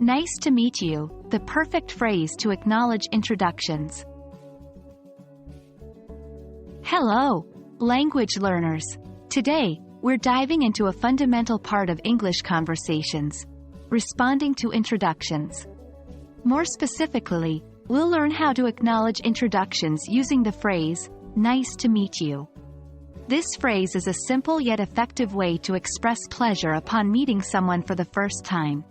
Nice to meet you, the perfect phrase to acknowledge introductions. Hello, language learners. Today, we're diving into a fundamental part of English conversations: responding to introductions. More specifically, we'll learn how to acknowledge introductions using the phrase, "Nice to meet you." This phrase is a simple yet effective way to express pleasure upon meeting someone for the first time.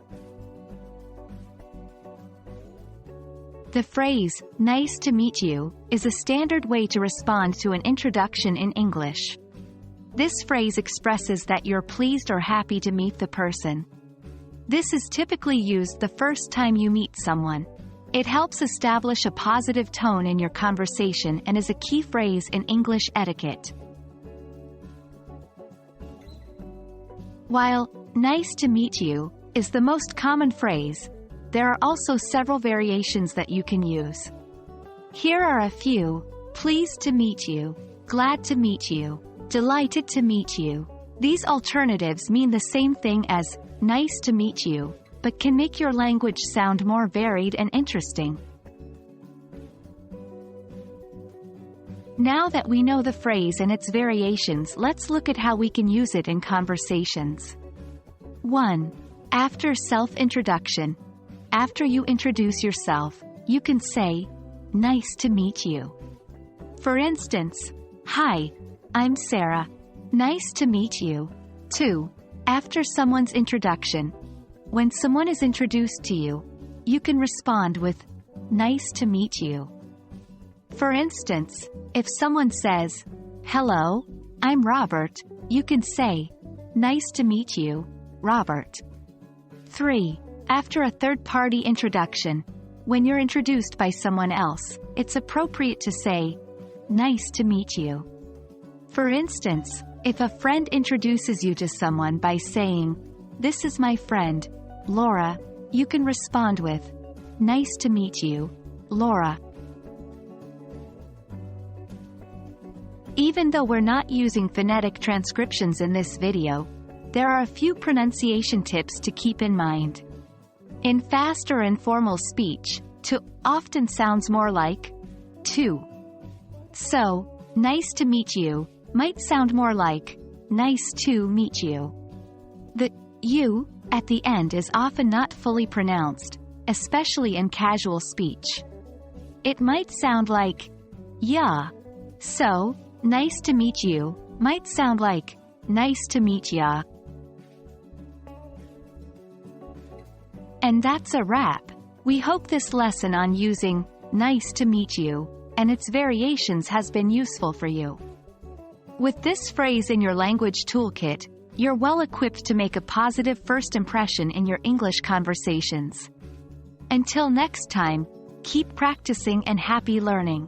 The phrase, "Nice to meet you," is a standard way to respond to an introduction in English. This phrase expresses that you're pleased or happy to meet the person. This is typically used the first time you meet someone. It helps establish a positive tone in your conversation and is a key phrase in English etiquette. While "nice to meet you" is the most common phrase, there are also several variations that you can use. Here are a few: pleased to meet you, glad to meet you, delighted to meet you. These alternatives mean the same thing as nice to meet you, but can make your language sound more varied and interesting. Now that we know the phrase and its variations, let's look at how we can use it in conversations. 1. After self-introduction. After you introduce yourself, you can say, "Nice to meet you." For instance, "Hi, I'm Sarah. Nice to meet you." 2. After someone's introduction. When someone is introduced to you, you can respond with, "Nice to meet you." For instance, if someone says, "Hello, I'm Robert," you can say, "Nice to meet you, Robert." 3. After a third-party introduction. When you're introduced by someone else, it's appropriate to say, "Nice to meet you." For instance, if a friend introduces you to someone by saying, "This is my friend, Laura," you can respond with, "Nice to meet you, Laura." Even though we're not using phonetic transcriptions in this video, there are a few pronunciation tips to keep in mind. In fast or informal speech, "to" often sounds more like "to." So, "nice to meet you" might sound more like "nice to meet you." The "you" at the end is often not fully pronounced, especially in casual speech. It might sound like "yeah." So, "nice to meet you" might sound like "nice to meet ya." And that's a wrap. We hope this lesson on using "nice to meet you" and its variations has been useful for you. With this phrase in your language toolkit, you're well equipped to make a positive first impression in your English conversations. Until next time, keep practicing and happy learning.